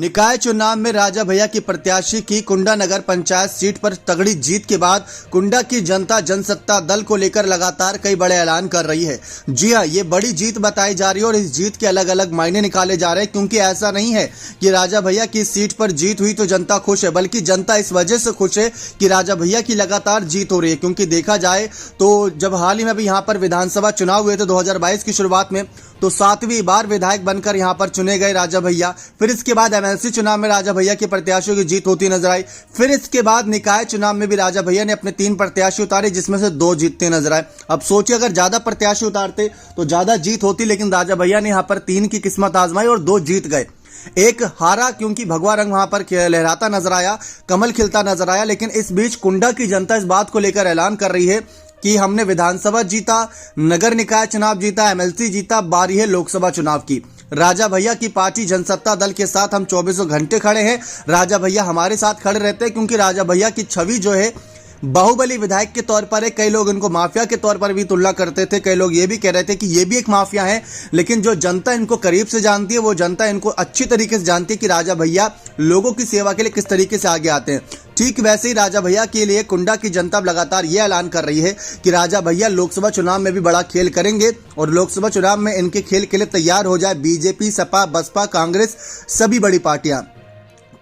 निकाय चुनाव में राजा भैया की प्रत्याशी की कुंडा नगर पंचायत सीट पर तगड़ी जीत के बाद कुंडा की जनता जनसत्ता दल को लेकर लगातार कई बड़े ऐलान कर रही है। जी हां, ये बड़ी जीत बताई जा रही है और इस जीत के अलग अलग मायने निकाले जा रहे हैं, क्योंकि ऐसा नहीं है कि राजा भैया की सीट पर जीत हुई तो जनता खुश है, बल्कि जनता इस वजह से खुश है कि राजा भैया की लगातार जीत हो रही है। क्योंकि देखा जाए तो जब हाल ही में भी यहाँ पर विधानसभा चुनाव हुए थे 2022 की शुरुआत में, तो 7वीं बार विधायक बनकर यहां पर चुने गए राजा भैया। फिर इसके बाद एमएलसी चुनाव में राजा भैया के प्रत्याशियों की जीत होती नजर आई। फिर इसके बाद निकाय चुनाव में भी राजा भैया ने अपने 3 प्रत्याशी उतारे, जिसमें से 2 जीतते नजर आए। अब सोचिए, अगर ज्यादा प्रत्याशी उतारते तो ज्यादा जीत होती, लेकिन राजा भैया ने यहां पर 3 की किस्मत आजमाई और 2 जीत गए। एक हारा क्योंकि भगवा रंग वहां पर लहराता नजर आया, कमल खिलता नजर आया। लेकिन इस बीच कुंडा की जनता इस बात को लेकर ऐलान कर रही है कि हमने विधानसभा जीता, नगर निकाय चुनाव जीता, एमएलसी जीता, बारी है लोकसभा चुनाव की। राजा भैया की पार्टी जनसत्ता दल के साथ हम 24 घंटे खड़े हैं। राजा भैया हमारे साथ खड़े रहते हैं, क्योंकि राजा भैया की छवि जो है बाहुबली विधायक के तौर पर है। कई लोग इनको माफिया के तौर पर भी तुलना करते थे, कई लोग ये भी कह रहे थे कि ये भी एक माफिया है। लेकिन जो जनता इनको करीब से जानती है, वो जनता इनको अच्छी तरीके से जानती है कि राजा भैया लोगों की सेवा के लिए किस तरीके से आगे आते हैं। ठीक वैसे ही राजा भैया के लिए कुंडा की जनता लगातार ये ऐलान कर रही है कि राजा भैया लोकसभा चुनाव में भी बड़ा खेल करेंगे और लोकसभा चुनाव में इनके खेल के लिए तैयार हो जाए बीजेपी, सपा, बसपा, कांग्रेस, सभी बड़ी पार्टियां।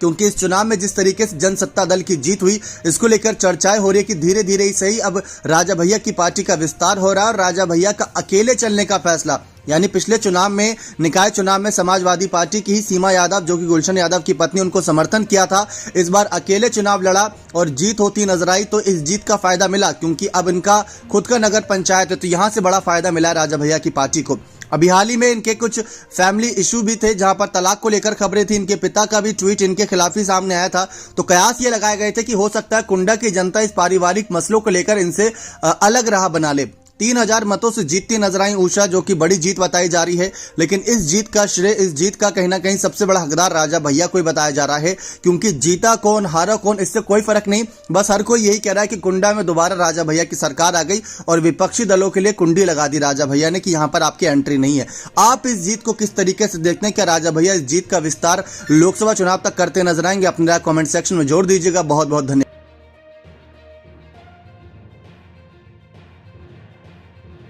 क्योंकि इस चुनाव में जिस तरीके से जनसत्ता दल की जीत हुई, इसको लेकर चर्चाएं हो रही है कि धीरे धीरे ही सही अब राजा भैया की पार्टी का विस्तार हो रहा है और राजा भैया का अकेले चलने का फैसला, यानी पिछले चुनाव में निकाय चुनाव में समाजवादी पार्टी की ही सीमा यादव, जो कि गुलशन यादव की पत्नी, उनको समर्थन किया था, इस बार अकेले चुनाव लड़ा और जीत होती नजर आई। तो इस जीत का फायदा मिला, क्योंकि अब इनका खुद का नगर पंचायत है, तो यहां से बड़ा फायदा मिला राजा भैया की पार्टी को। अभी हाल ही में इनके कुछ फैमिली इशू भी थे, जहां पर तलाक को लेकर खबरें थी। इनके पिता का भी ट्वीट इनके खिलाफ ही सामने आया था। तो कयास ये लगाए गए थे कि हो सकता है कुंडा की जनता इस पारिवारिक मसलों को लेकर इनसे अलग राह बना ले। 3000 मतों से जीतती नजर आई उषा, जो कि बड़ी जीत बताई जा रही है। लेकिन इस जीत का श्रेय, इस जीत का कहीं ना कहीं सबसे बड़ा हकदार राजा भैया को ही बताया जा रहा है। क्योंकि जीता कौन हारा कौन, इससे कोई फर्क नहीं, बस हर कोई यही कह रहा है कि कुंडा में दोबारा राजा भैया की सरकार आ गई और विपक्षी दलों के लिए कुंडी लगा दी राजा भैया ने कि यहां पर आपकी एंट्री नहीं है। आप इस जीत को किस तरीके से देखते हैं? क्या राजा भैया इस जीत का विस्तार लोकसभा चुनाव तक करते नजर आएंगे? अपने कमेंट सेक्शन में जोड़ दीजिएगा। बहुत बहुत धन्यवाद।